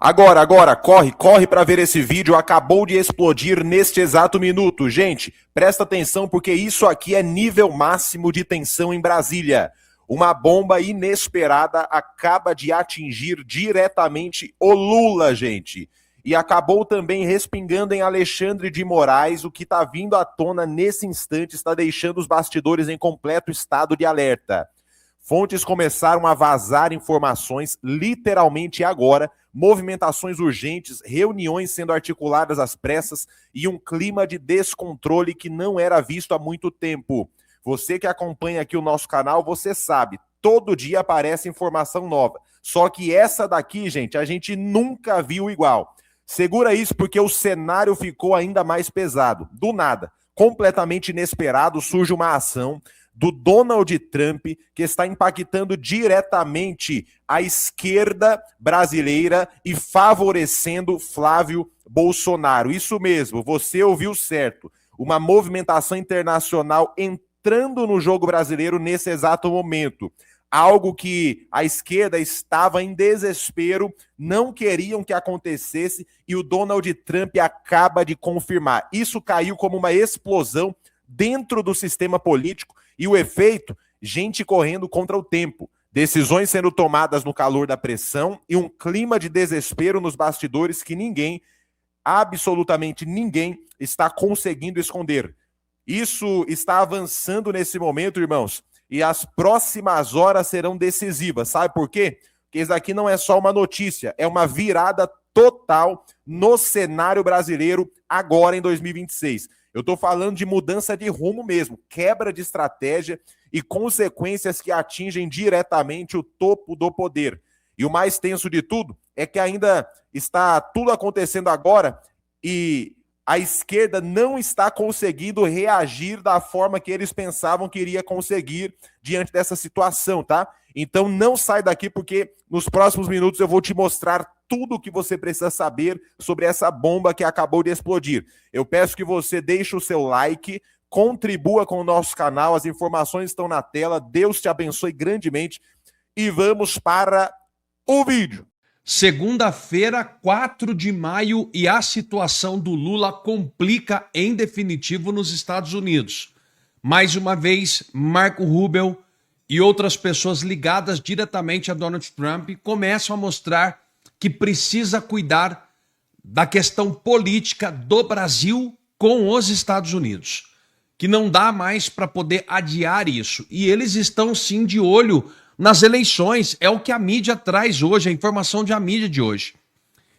Agora, corre para ver esse vídeo, acabou de explodir neste exato minuto. Gente, presta atenção porque isso aqui é nível máximo de tensão em Brasília. Uma bomba inesperada acaba de atingir diretamente o Lula, gente. E acabou também respingando em Alexandre de Moraes, o que está vindo à tona nesse instante está deixando os bastidores em completo estado de alerta. Fontes começaram a vazar informações literalmente agora, movimentações urgentes, reuniões sendo articuladas às pressas e um clima de descontrole que não era visto há muito tempo. Você que acompanha aqui o nosso canal, você sabe, todo dia aparece informação nova. Só que essa daqui, gente, a gente nunca viu igual. Segura isso porque o cenário ficou ainda mais pesado. Do nada, completamente inesperado, surge uma ação do Donald Trump, que está impactando diretamente a esquerda brasileira e favorecendo Flávio Bolsonaro. Isso mesmo, você ouviu certo. Uma movimentação internacional entrando no jogo brasileiro nesse exato momento. Algo que a esquerda estava em desespero, não queriam que acontecesse e o Donald Trump acaba de confirmar. Isso caiu como uma explosão dentro do sistema político e o efeito, gente correndo contra o tempo, decisões sendo tomadas no calor da pressão e um clima de desespero nos bastidores que ninguém, absolutamente ninguém, está conseguindo esconder. Isso está avançando nesse momento, irmãos, e as próximas horas serão decisivas. Sabe por quê? Porque isso aqui não é só uma notícia, é uma virada total no cenário brasileiro agora em 2026. Eu estou falando de mudança de rumo mesmo, quebra de estratégia e consequências que atingem diretamente o topo do poder. E o mais tenso de tudo é que ainda está tudo acontecendo agora e a esquerda não está conseguindo reagir da forma que eles pensavam que iria conseguir diante dessa situação, tá? Então não sai daqui porque nos próximos minutos eu vou te mostrar tudo o que você precisa saber sobre essa bomba que acabou de explodir. Eu peço que você deixe o seu like, contribua com o nosso canal, as informações estão na tela, Deus te abençoe grandemente e vamos para o vídeo. Segunda-feira, 4 de maio, e a situação do Lula complica em definitivo nos Estados Unidos. Mais uma vez, Marco Rubio e outras pessoas ligadas diretamente a Donald Trump começam a mostrar que precisa cuidar da questão política do Brasil com os Estados Unidos, que não dá mais para poder adiar isso. E eles estão sim de olho nas eleições, é o que a mídia traz hoje, a informação de a mídia de hoje.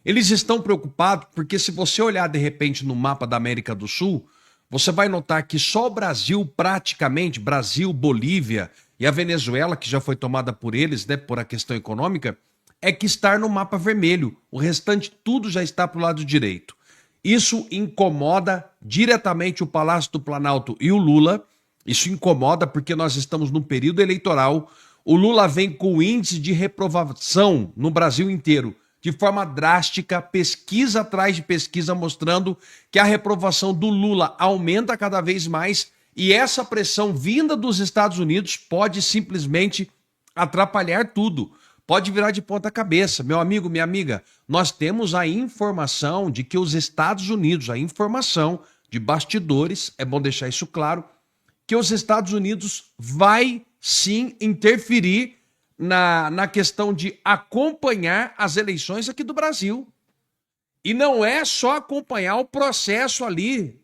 Eles estão preocupados porque se você olhar de repente no mapa da América do Sul, você vai notar que só o Brasil praticamente, Brasil, Bolívia e a Venezuela, que já foi tomada por eles, né, por a questão econômica, é que está no mapa vermelho. O restante tudo já está para o lado direito. Isso incomoda diretamente o Palácio do Planalto e o Lula. Isso incomoda porque nós estamos num período eleitoral. O Lula vem com o índice de reprovação no Brasil inteiro de forma drástica, pesquisa atrás de pesquisa mostrando que a reprovação do Lula aumenta cada vez mais e essa pressão vinda dos Estados Unidos pode simplesmente atrapalhar tudo. Pode virar de ponta cabeça. Meu amigo, minha amiga, nós temos a informação de que os Estados Unidos, a informação de bastidores, é bom deixar isso claro, que os Estados Unidos vai sim interferir na questão de acompanhar as eleições aqui do Brasil. E não é só acompanhar o processo ali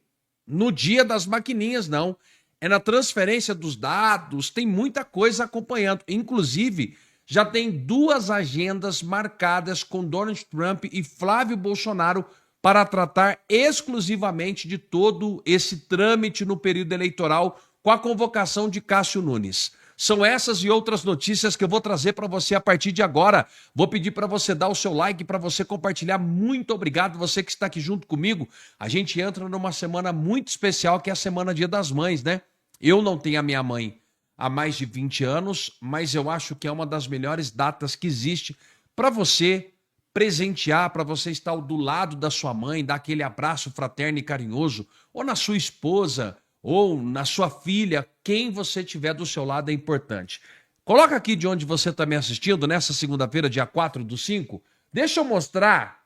no dia das maquininhas, não. É na transferência dos dados, tem muita coisa acompanhando. Inclusive, já tem 2 agendas marcadas com Donald Trump e Flávio Bolsonaro para tratar exclusivamente de todo esse trâmite no período eleitoral com a convocação de Cássio Nunes. São essas e outras notícias que eu vou trazer para você a partir de agora. Vou pedir para você dar o seu like, para você compartilhar. Muito obrigado, você que está aqui junto comigo. A gente entra numa semana muito especial, que é a Semana Dia das Mães, né? Eu não tenho a minha mãe há mais de 20 anos, mas eu acho que é uma das melhores datas que existe para você presentear, para você estar do lado da sua mãe, dar aquele abraço fraterno e carinhoso, ou na sua esposa, ou na sua filha, quem você tiver do seu lado é importante. Coloca aqui de onde você está me assistindo nessa segunda-feira, dia 4/5, Deixa eu mostrar.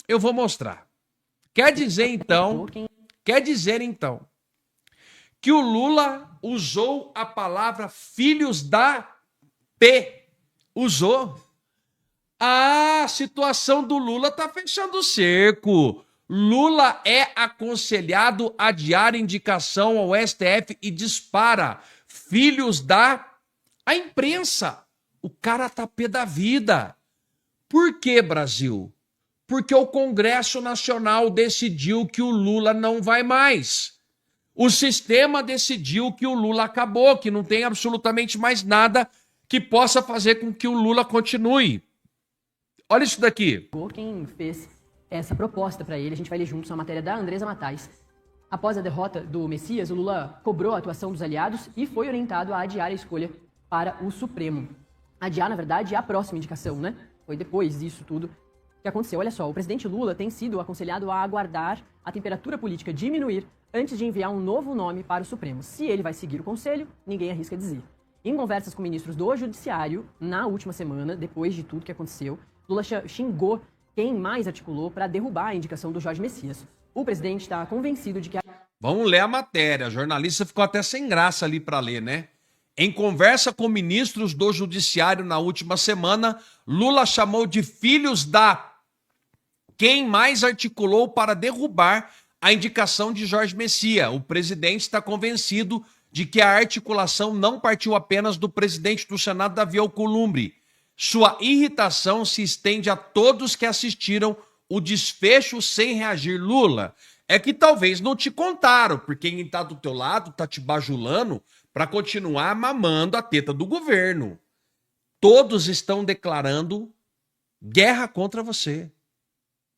Eu vou mostrar. Quer dizer então que o Lula usou a palavra filhos da P. Usou. A situação do Lula tá fechando o cerco. Lula é aconselhado a adiar indicação ao STF e dispara filhos da a imprensa. O cara tá pé da vida. Por que, Brasil? Porque o Congresso Nacional decidiu que o Lula não vai mais. O sistema decidiu que o Lula acabou, que não tem absolutamente mais nada que possa fazer com que o Lula continue. Olha isso daqui. Quem fez essa proposta para ele, a gente vai ler juntos uma matéria da Andresa Matais. Após a derrota do Messias, o Lula cobrou a atuação dos aliados e foi orientado a adiar a escolha para o Supremo. Adiar, na verdade, é a próxima indicação, né? Foi depois disso tudo que aconteceu. Olha só, o presidente Lula tem sido aconselhado a aguardar a temperatura política diminuir antes de enviar um novo nome para o Supremo. Se ele vai seguir o conselho, ninguém arrisca dizer. Em conversas com ministros do Judiciário, na última semana, depois de tudo que aconteceu, Lula xingou quem mais articulou para derrubar a indicação do Jorge Messias. O presidente está convencido de que... Vamos ler a matéria. A jornalista ficou até sem graça ali para ler, né? Em conversa com ministros do Judiciário na última semana, Lula chamou de filhos da... Quem mais articulou para derrubar a indicação de Jorge Messias. O presidente está convencido de que a articulação não partiu apenas do presidente do Senado, Davi Alcolumbre. Sua irritação se estende a todos que assistiram o desfecho sem reagir. Lula, é que talvez não te contaram, porque quem está do teu lado está te bajulando para continuar mamando a teta do governo. Todos estão declarando guerra contra você.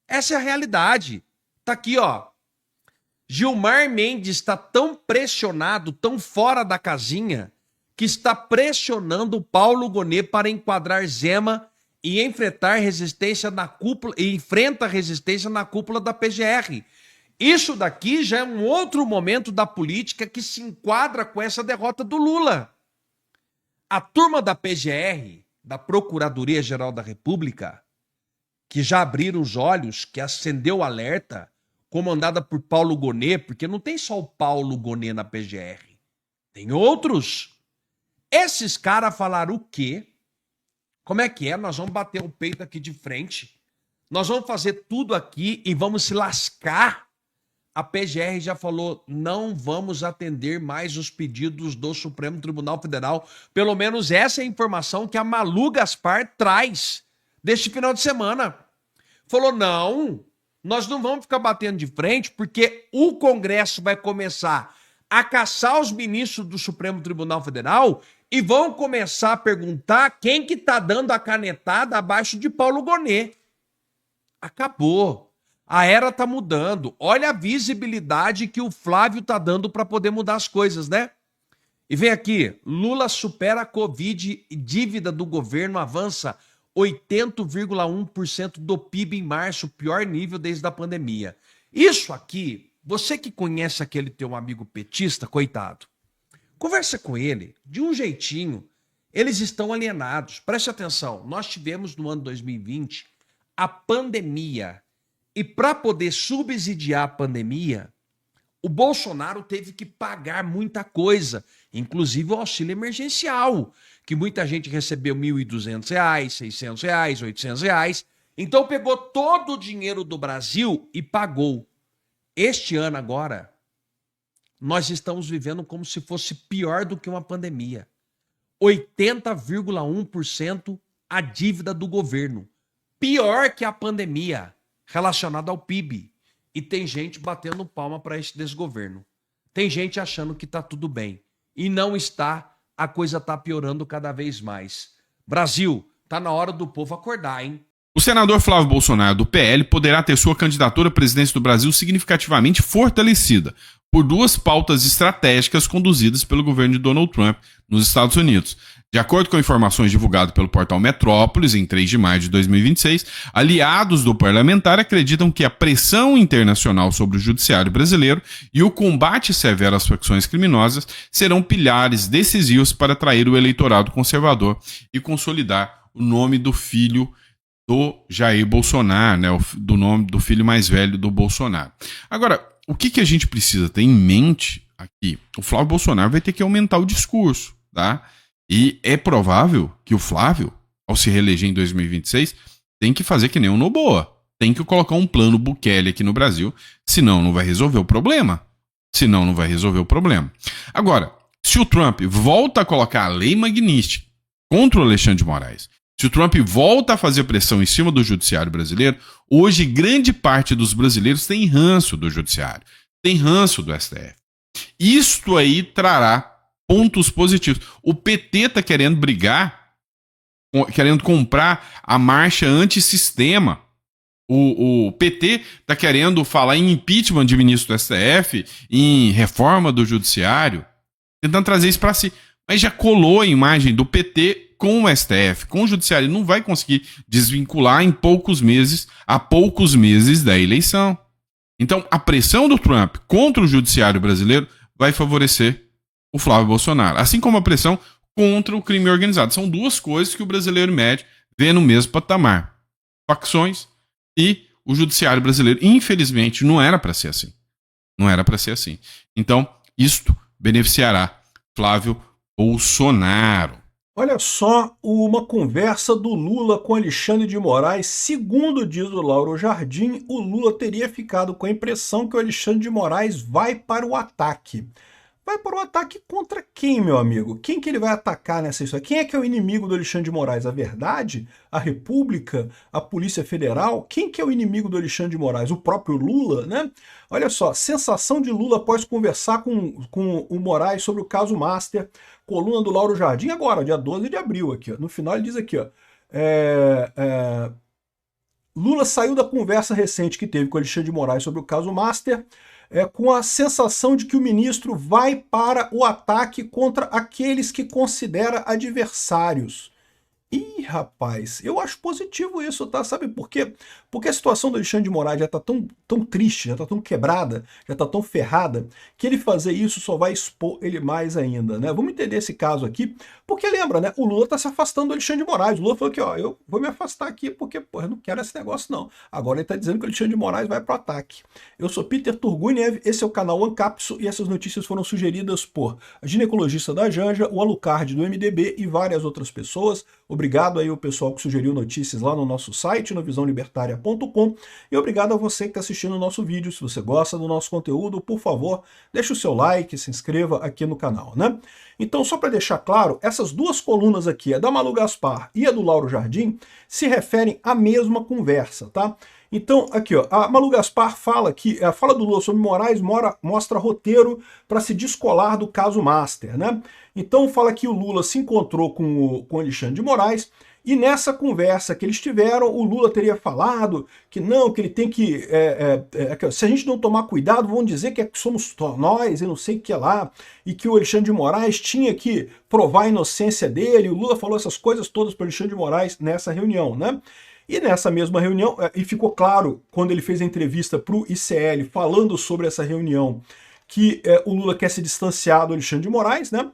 Essa é a realidade. Tá aqui, ó. Gilmar Mendes está tão pressionado, tão fora da casinha, que está pressionando Paulo Gonet para enquadrar Zema e enfrentar resistência na cúpula, e enfrenta resistência na cúpula da PGR. Isso daqui já é um outro momento da política que se enquadra com essa derrota do Lula. A turma da PGR, da Procuradoria-Geral da República, que já abriram os olhos, que acendeu o alerta, comandada por Paulo Gonet, porque não tem só o Paulo Gonet na PGR, tem outros. Esses caras falaram o quê? Como é que é? Nós vamos bater o peito aqui de frente, nós vamos fazer tudo aqui e vamos se lascar. A PGR já falou, não vamos atender mais os pedidos do Supremo Tribunal Federal. Pelo menos essa é a informação que a Malu Gaspar traz deste final de semana. Falou, não, nós não vamos ficar batendo de frente porque o Congresso vai começar a caçar os ministros do Supremo Tribunal Federal e vão começar a perguntar quem que tá dando a canetada abaixo de Paulo Gonet. Acabou. A era tá mudando. Olha a visibilidade que o Flávio tá dando para poder mudar as coisas, né? E vem aqui, Lula supera a Covid e dívida do governo avança 80,1% do PIB em março, pior nível desde a pandemia. Isso aqui, você que conhece aquele teu amigo petista, coitado, conversa com ele de um jeitinho. Eles estão alienados. Preste atenção, nós tivemos no ano 2020 a pandemia. E para poder subsidiar a pandemia, o Bolsonaro teve que pagar muita coisa, inclusive o auxílio emergencial, que muita gente recebeu R$ 1.200, R$ 600, R$ 800. Então pegou todo o dinheiro do Brasil e pagou. Este ano agora, nós estamos vivendo como se fosse pior do que uma pandemia. 80,1% a dívida do governo. Pior que a pandemia relacionada ao PIB. E tem gente batendo palma para esse desgoverno. Tem gente achando que está tudo bem. E não está, a coisa está piorando cada vez mais. Brasil, tá na hora do povo acordar, hein? O senador Flávio Bolsonaro, do PL, poderá ter sua candidatura à presidência do Brasil significativamente fortalecida por duas pautas estratégicas conduzidas pelo governo de Donald Trump nos Estados Unidos. De acordo com informações divulgadas pelo portal Metrópolis, em 3 de maio de 2026, aliados do parlamentar acreditam que a pressão internacional sobre o judiciário brasileiro e o combate severo às facções criminosas serão pilares decisivos para atrair o eleitorado conservador e consolidar o nome do filho do Jair Bolsonaro, né, do nome do filho mais velho do Bolsonaro. Agora, o que a gente precisa ter em mente aqui? O Flávio Bolsonaro vai ter que aumentar o discurso, tá? E é provável que o Flávio, ao se reeleger em 2026, tem que fazer que nem o Noboa. Tem que colocar um plano Bukele aqui no Brasil, senão não vai resolver o problema. Senão não vai resolver o problema. Agora, se o Trump volta a colocar a lei Magnitsky contra o Alexandre de Moraes, se o Trump volta a fazer pressão em cima do judiciário brasileiro, hoje grande parte dos brasileiros tem ranço do judiciário, tem ranço do STF. Isto aí trará pontos positivos. O PT está querendo brigar, querendo comprar a marcha antissistema. O PT está querendo falar em impeachment de ministro do STF, em reforma do judiciário, tentando trazer isso para si. Mas já colou a imagem do PT com o STF, com o judiciário. Não vai conseguir desvincular em poucos meses da eleição. Então, a pressão do Trump contra o judiciário brasileiro vai favorecer o Flávio Bolsonaro. Assim como a pressão contra o crime organizado. São duas coisas que o brasileiro médio vê no mesmo patamar. Facções e o judiciário brasileiro. Infelizmente, não era para ser assim. Não era para ser assim. Então, isto beneficiará Flávio Bolsonaro. Olha só uma conversa do Lula com Alexandre de Moraes. Segundo diz o Lauro Jardim, o Lula teria ficado com a impressão que o Alexandre de Moraes vai para o ataque. Vai para o ataque contra quem, meu amigo? Quem que ele vai atacar nessa história? Quem é que é o inimigo do Alexandre de Moraes? A Verdade? A República? A Polícia Federal? Quem que é o inimigo do Alexandre de Moraes? O próprio Lula, né? Olha só, sensação de Lula após conversar com o Moraes sobre o caso Master, coluna do Lauro Jardim, agora, dia 12 de abril, aqui, ó. No final ele diz aqui, ó, Lula saiu da conversa recente que teve com Alexandre de Moraes sobre o caso Master, com a sensação de que o ministro vai para o ataque contra aqueles que considera adversários. Ih, rapaz, eu acho positivo isso, tá? Sabe por quê? Porque a situação do Alexandre de Moraes já tá tão triste, já tá tão quebrada, já tá tão ferrada, que ele fazer isso só vai expor ele mais ainda, né? Vamos entender esse caso aqui, porque lembra, né? O Lula tá se afastando do Alexandre de Moraes. O Lula falou que, ó, eu vou me afastar aqui porque, porra, eu não quero esse negócio, não. Agora ele tá dizendo que o Alexandre de Moraes vai pro ataque. Eu sou Peter Turguniev, esse é o canal Ancapso e essas notícias foram sugeridas por a ginecologista da Janja, o Alucard do MDB e várias outras pessoas. Obrigado aí ao pessoal que sugeriu notícias lá no nosso site, no visãolibertaria.com, e obrigado a você que está assistindo o nosso vídeo. Se você gosta do nosso conteúdo, por favor, deixe o seu like, se inscreva aqui no canal, né? Então, só para deixar claro, essas duas colunas aqui, a da Malu Gaspar e a do Lauro Jardim, se referem à mesma conversa, tá? Então, aqui, ó, a Malu Gaspar fala que a fala do Lula sobre Moraes mostra roteiro para se descolar do caso Master, né? Então fala que o Lula se encontrou com o Alexandre de Moraes e nessa conversa que eles tiveram, o Lula teria falado que não, que ele tem que... se a gente não tomar cuidado, vão dizer que somos nós e não sei o que lá, e que o Alexandre de Moraes tinha que provar a inocência dele. O Lula falou essas coisas todas para o Alexandre de Moraes nessa reunião, né? E nessa mesma reunião, e ficou claro quando ele fez a entrevista para o ICL falando sobre essa reunião, que o Lula quer se distanciar do Alexandre de Moraes, né?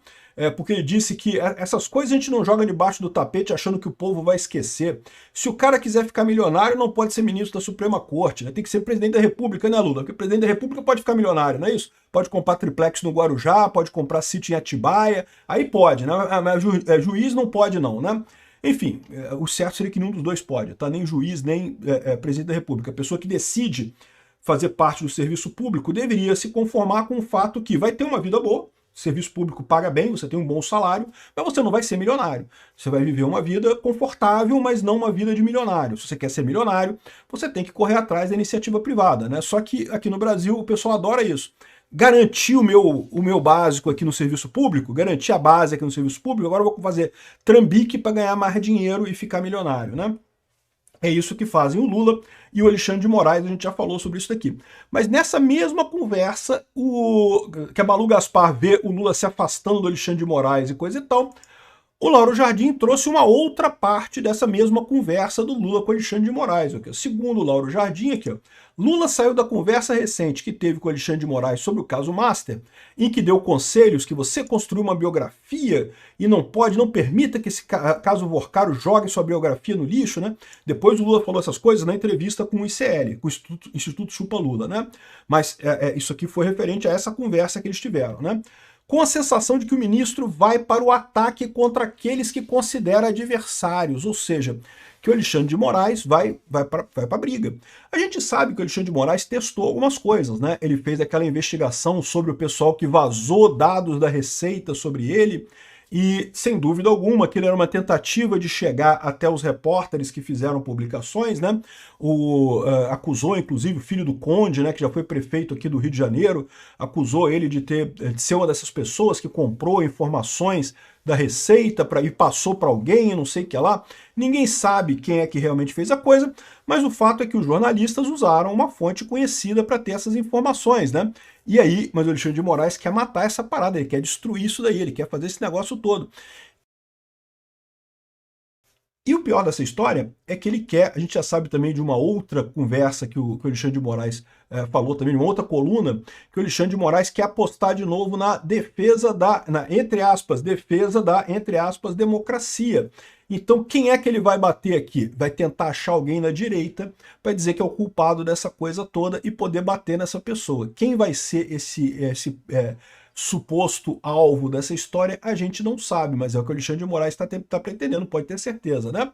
Porque ele disse que essas coisas a gente não joga debaixo do tapete achando que o povo vai esquecer. Se o cara quiser ficar milionário, não pode ser ministro da Suprema Corte, né? Tem que ser presidente da República, né, Lula? Porque o presidente da República pode ficar milionário, não é isso? Pode comprar triplex no Guarujá, pode comprar sítio em Atibaia, aí pode, né? Mas juiz não pode não, né? Enfim, o certo seria que nenhum dos dois pode, tá? Nem juiz, nem presidente da República. A pessoa que decide fazer parte do serviço público deveria se conformar com o fato que vai ter uma vida boa, o serviço público paga bem, você tem um bom salário, mas você não vai ser milionário. Você vai viver uma vida confortável, mas não uma vida de milionário. Se você quer ser milionário, você tem que correr atrás da iniciativa privada, né? Só que aqui no Brasil o pessoal adora isso. Garantir o meu básico aqui no serviço público, garantir a base aqui no serviço público, agora eu vou fazer trambique para ganhar mais dinheiro e ficar milionário, né? É isso que fazem o Lula e o Alexandre de Moraes, a gente já falou sobre isso daqui. Mas nessa mesma conversa, que a Malu Gaspar vê o Lula se afastando do Alexandre de Moraes e coisa e tal, O Lauro Jardim trouxe uma outra parte dessa mesma conversa do Lula com Alexandre de Moraes. Aqui, segundo o Lauro Jardim, aqui, ó, Lula saiu da conversa recente que teve com Alexandre de Moraes sobre o caso Master, em que deu conselhos que você construiu uma biografia e não permita que esse caso Vorcaro jogue sua biografia no lixo, né? Depois o Lula falou essas coisas na entrevista com o ICL, com o Instituto Chupa Lula, né? Mas isso aqui foi referente a essa conversa que eles tiveram, né? Com a sensação de que o ministro vai para o ataque contra aqueles que considera adversários, ou seja, que o Alexandre de Moraes vai para a briga. A gente sabe que o Alexandre de Moraes testou algumas coisas, né? Ele fez aquela investigação sobre o pessoal que vazou dados da Receita sobre ele, e, sem dúvida alguma, aquilo era uma tentativa de chegar até os repórteres que fizeram publicações, né? Acusou, inclusive, o filho do Conde, né, que já foi prefeito aqui do Rio de Janeiro, acusou ele de ser uma dessas pessoas que comprou informações da Receita e passou para alguém, não sei o que lá. Ninguém sabe quem é que realmente fez a coisa, mas o fato é que os jornalistas usaram uma fonte conhecida para ter essas informações, né? E aí, mas o Alexandre de Moraes quer matar essa parada, ele quer destruir isso daí, ele quer fazer esse negócio todo. E o pior dessa história é que ele quer, a gente já sabe também de uma outra conversa que o Alexandre de Moraes falou também, de uma outra coluna, que o Alexandre de Moraes quer apostar de novo na defesa entre aspas, democracia. Então quem é que ele vai bater aqui? Vai tentar achar alguém na direita para dizer que é o culpado dessa coisa toda e poder bater nessa pessoa. Quem vai ser esse suposto alvo dessa história, a gente não sabe, mas é o que o Alexandre de Moraes está pretendendo, pode ter certeza, né?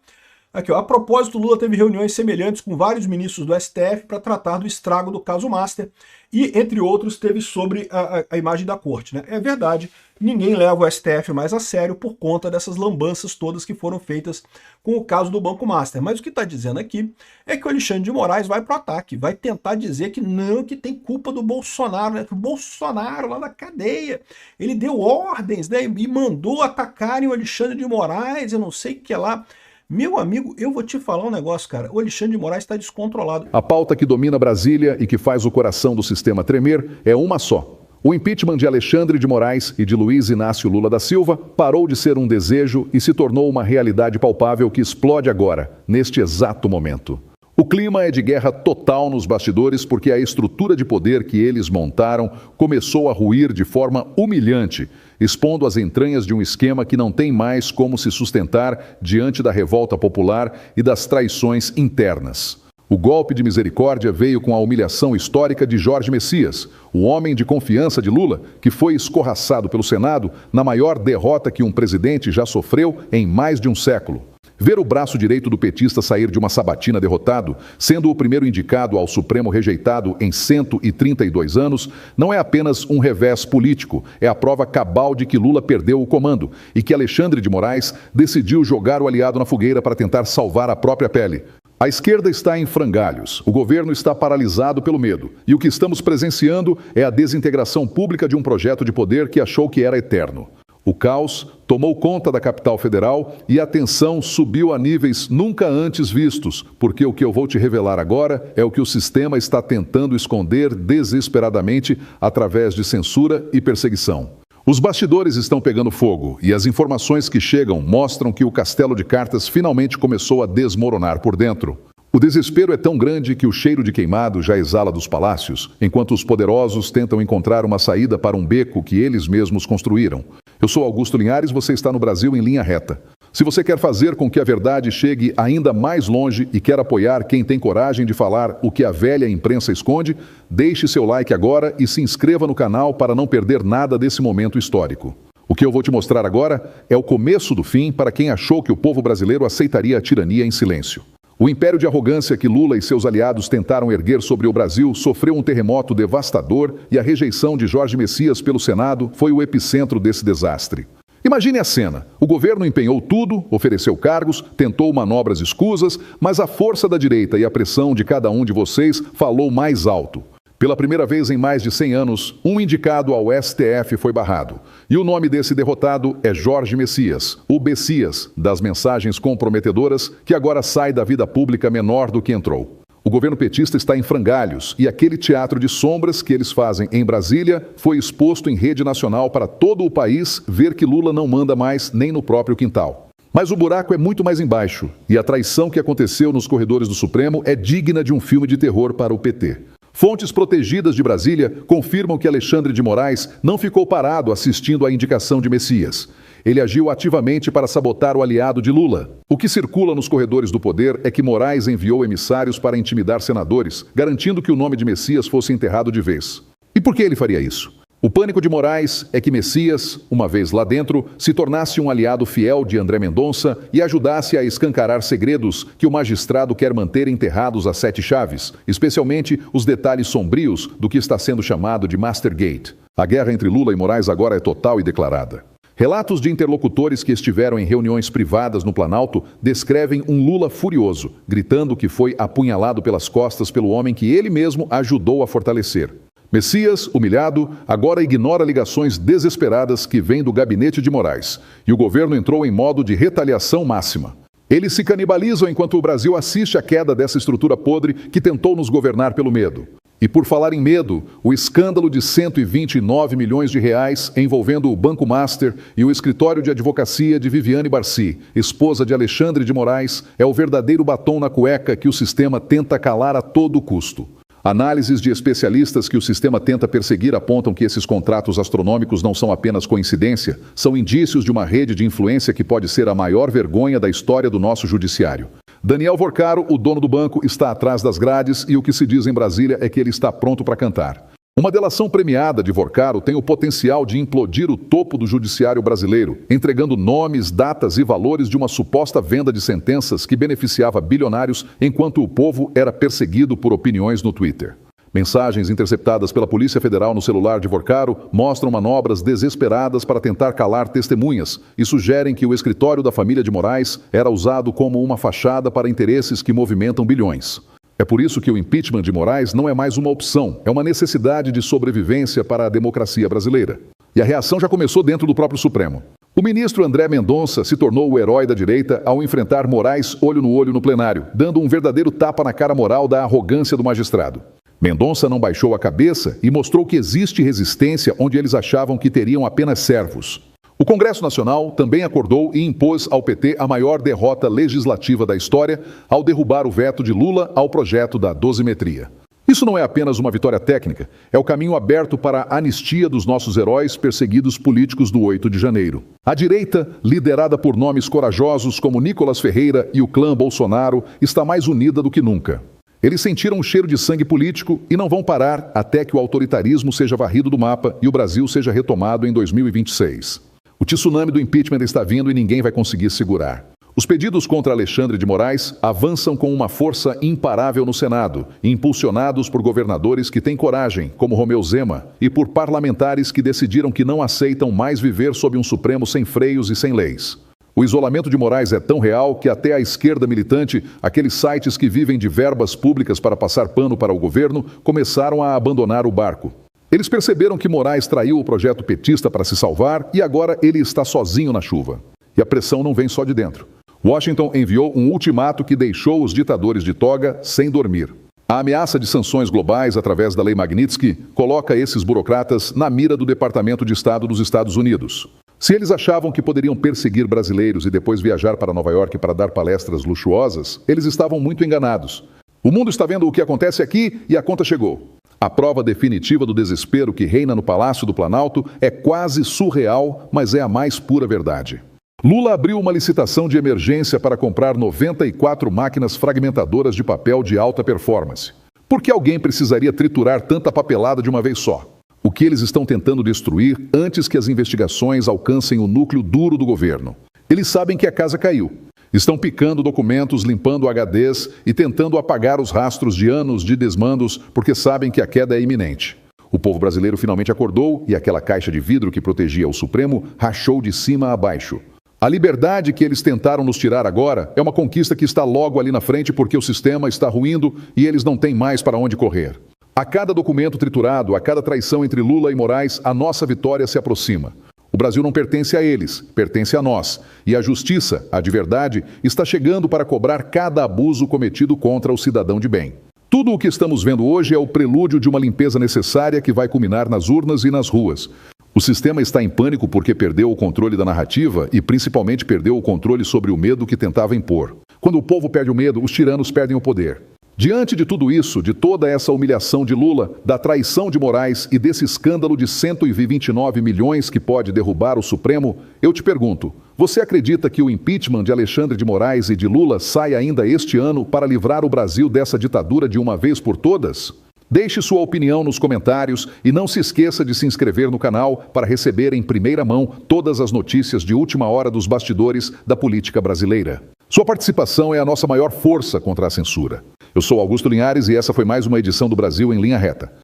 Aqui, ó, a propósito, Lula teve reuniões semelhantes com vários ministros do STF para tratar do estrago do caso Master e, entre outros, teve sobre a imagem da corte, né? É verdade, ninguém leva o STF mais a sério por conta dessas lambanças todas que foram feitas com o caso do Banco Master. Mas o que está dizendo aqui é que o Alexandre de Moraes vai para o ataque, vai tentar dizer que não, que tem culpa do Bolsonaro, né? Que o Bolsonaro lá na cadeia, ele deu ordens, né? E mandou atacarem o Alexandre de Moraes, eu não sei o que lá. Meu amigo, eu vou te falar um negócio, cara. O Alexandre de Moraes está descontrolado. A pauta que domina Brasília e que faz o coração do sistema tremer é uma só. O impeachment de Alexandre de Moraes e de Luiz Inácio Lula da Silva parou de ser um desejo e se tornou uma realidade palpável que explode agora, neste exato momento. O clima é de guerra total nos bastidores porque a estrutura de poder que eles montaram começou a ruir de forma humilhante, expondo as entranhas de um esquema que não tem mais como se sustentar diante da revolta popular e das traições internas. O golpe de misericórdia veio com a humilhação histórica de Jorge Messias, o homem de confiança de Lula, que foi escorraçado pelo Senado na maior derrota que um presidente já sofreu em mais de um século. Ver o braço direito do petista sair de uma sabatina derrotado, sendo o primeiro indicado ao Supremo rejeitado em 132 anos, não é apenas um revés político, é a prova cabal de que Lula perdeu o comando e que Alexandre de Moraes decidiu jogar o aliado na fogueira para tentar salvar a própria pele. A esquerda está em frangalhos, o governo está paralisado pelo medo, e o que estamos presenciando é a desintegração pública de um projeto de poder que achou que era eterno. O caos tomou conta da capital federal e a tensão subiu a níveis nunca antes vistos, porque o que eu vou te revelar agora é o que o sistema está tentando esconder desesperadamente através de censura e perseguição. Os bastidores estão pegando fogo e as informações que chegam mostram que o castelo de cartas finalmente começou a desmoronar por dentro. O desespero é tão grande que o cheiro de queimado já exala dos palácios, enquanto os poderosos tentam encontrar uma saída para um beco que eles mesmos construíram. Eu sou Augusto Linhares, você está no Brasil em Linha Reta. Se você quer fazer com que a verdade chegue ainda mais longe e quer apoiar quem tem coragem de falar o que a velha imprensa esconde, deixe seu like agora e se inscreva no canal para não perder nada desse momento histórico. O que eu vou te mostrar agora é o começo do fim para quem achou que o povo brasileiro aceitaria a tirania em silêncio. O império de arrogância que Lula e seus aliados tentaram erguer sobre o Brasil sofreu um terremoto devastador e a rejeição de Jorge Messias pelo Senado foi o epicentro desse desastre. Imagine a cena. O governo empenhou tudo, ofereceu cargos, tentou manobras escusas, mas a força da direita e a pressão de cada um de vocês falou mais alto. Pela primeira vez em mais de 100 anos, um indicado ao STF foi barrado. E o nome desse derrotado é Jorge Messias, o Bessias, das mensagens comprometedoras, que agora sai da vida pública menor do que entrou. O governo petista está em frangalhos e aquele teatro de sombras que eles fazem em Brasília foi exposto em rede nacional para todo o país ver que Lula não manda mais nem no próprio quintal. Mas o buraco é muito mais embaixo e a traição que aconteceu nos corredores do Supremo é digna de um filme de terror para o PT. Fontes protegidas de Brasília confirmam que Alexandre de Moraes não ficou parado assistindo à indicação de Messias. Ele agiu ativamente para sabotar o aliado de Lula. O que circula nos corredores do poder é que Moraes enviou emissários para intimidar senadores, garantindo que o nome de Messias fosse enterrado de vez. E por que ele faria isso? O pânico de Moraes é que Messias, uma vez lá dentro, se tornasse um aliado fiel de André Mendonça e ajudasse a escancarar segredos que o magistrado quer manter enterrados a sete chaves, especialmente os detalhes sombrios do que está sendo chamado de Mastergate. A guerra entre Lula e Moraes agora é total e declarada. Relatos de interlocutores que estiveram em reuniões privadas no Planalto descrevem um Lula furioso, gritando que foi apunhalado pelas costas pelo homem que ele mesmo ajudou a fortalecer. Messias, humilhado, agora ignora ligações desesperadas que vêm do gabinete de Moraes, e o governo entrou em modo de retaliação máxima. Eles se canibalizam enquanto o Brasil assiste à queda dessa estrutura podre que tentou nos governar pelo medo. E por falar em medo, o escândalo de 129 milhões de reais envolvendo o Banco Master e o escritório de advocacia de Viviane Barci, esposa de Alexandre de Moraes, é o verdadeiro batom na cueca que o sistema tenta calar a todo custo. Análises de especialistas que o sistema tenta perseguir apontam que esses contratos astronômicos não são apenas coincidência, são indícios de uma rede de influência que pode ser a maior vergonha da história do nosso judiciário. Daniel Vorcaro, o dono do banco, está atrás das grades e o que se diz em Brasília é que ele está pronto para cantar. Uma delação premiada de Vorcaro tem o potencial de implodir o topo do judiciário brasileiro, entregando nomes, datas e valores de uma suposta venda de sentenças que beneficiava bilionários enquanto o povo era perseguido por opiniões no Twitter. Mensagens interceptadas pela Polícia Federal no celular de Vorcaro mostram manobras desesperadas para tentar calar testemunhas e sugerem que o escritório da família de Moraes era usado como uma fachada para interesses que movimentam bilhões. É por isso que o impeachment de Moraes não é mais uma opção, é uma necessidade de sobrevivência para a democracia brasileira. E a reação já começou dentro do próprio Supremo. O ministro André Mendonça se tornou o herói da direita ao enfrentar Moraes olho no plenário, dando um verdadeiro tapa na cara moral da arrogância do magistrado. Mendonça não baixou a cabeça e mostrou que existe resistência onde eles achavam que teriam apenas servos. O Congresso Nacional também acordou e impôs ao PT a maior derrota legislativa da história ao derrubar o veto de Lula ao projeto da dosimetria. Isso não é apenas uma vitória técnica, é o caminho aberto para a anistia dos nossos heróis perseguidos políticos do 8 de janeiro. A direita, liderada por nomes corajosos como Nicolas Ferreira e o clã Bolsonaro, está mais unida do que nunca. Eles sentiram um cheiro de sangue político e não vão parar até que o autoritarismo seja varrido do mapa e o Brasil seja retomado em 2026. O tsunami do impeachment está vindo e ninguém vai conseguir segurar. Os pedidos contra Alexandre de Moraes avançam com uma força imparável no Senado, impulsionados por governadores que têm coragem, como Romeu Zema, e por parlamentares que decidiram que não aceitam mais viver sob um Supremo sem freios e sem leis. O isolamento de Moraes é tão real que até a esquerda militante, aqueles sites que vivem de verbas públicas para passar pano para o governo, começaram a abandonar o barco. Eles perceberam que Moraes traiu o projeto petista para se salvar e agora ele está sozinho na chuva. E a pressão não vem só de dentro. Washington enviou um ultimato que deixou os ditadores de toga sem dormir. A ameaça de sanções globais através da Lei Magnitsky coloca esses burocratas na mira do Departamento de Estado dos Estados Unidos. Se eles achavam que poderiam perseguir brasileiros e depois viajar para Nova York para dar palestras luxuosas, eles estavam muito enganados. O mundo está vendo o que acontece aqui e a conta chegou. A prova definitiva do desespero que reina no Palácio do Planalto é quase surreal, mas é a mais pura verdade. Lula abriu uma licitação de emergência para comprar 94 máquinas fragmentadoras de papel de alta performance. Por que alguém precisaria triturar tanta papelada de uma vez só? O que eles estão tentando destruir antes que as investigações alcancem o núcleo duro do governo? Eles sabem que a casa caiu. Estão picando documentos, limpando HDs e tentando apagar os rastros de anos de desmandos porque sabem que a queda é iminente. O povo brasileiro finalmente acordou e aquela caixa de vidro que protegia o Supremo rachou de cima a baixo. A liberdade que eles tentaram nos tirar agora é uma conquista que está logo ali na frente porque o sistema está ruindo e eles não têm mais para onde correr. A cada documento triturado, a cada traição entre Lula e Moraes, a nossa vitória se aproxima. O Brasil não pertence a eles, pertence a nós. E a justiça, a de verdade, está chegando para cobrar cada abuso cometido contra o cidadão de bem. Tudo o que estamos vendo hoje é o prelúdio de uma limpeza necessária que vai culminar nas urnas e nas ruas. O sistema está em pânico porque perdeu o controle da narrativa e principalmente perdeu o controle sobre o medo que tentava impor. Quando o povo perde o medo, os tiranos perdem o poder. Diante de tudo isso, de toda essa humilhação de Lula, da traição de Moraes e desse escândalo de 129 milhões que pode derrubar o Supremo, eu te pergunto, você acredita que o impeachment de Alexandre de Moraes e de Lula sai ainda este ano para livrar o Brasil dessa ditadura de uma vez por todas? Deixe sua opinião nos comentários e não se esqueça de se inscrever no canal para receber em primeira mão todas as notícias de última hora dos bastidores da política brasileira. Sua participação é a nossa maior força contra a censura. Eu sou Augusto Linhares e essa foi mais uma edição do Brasil em Linha Reta.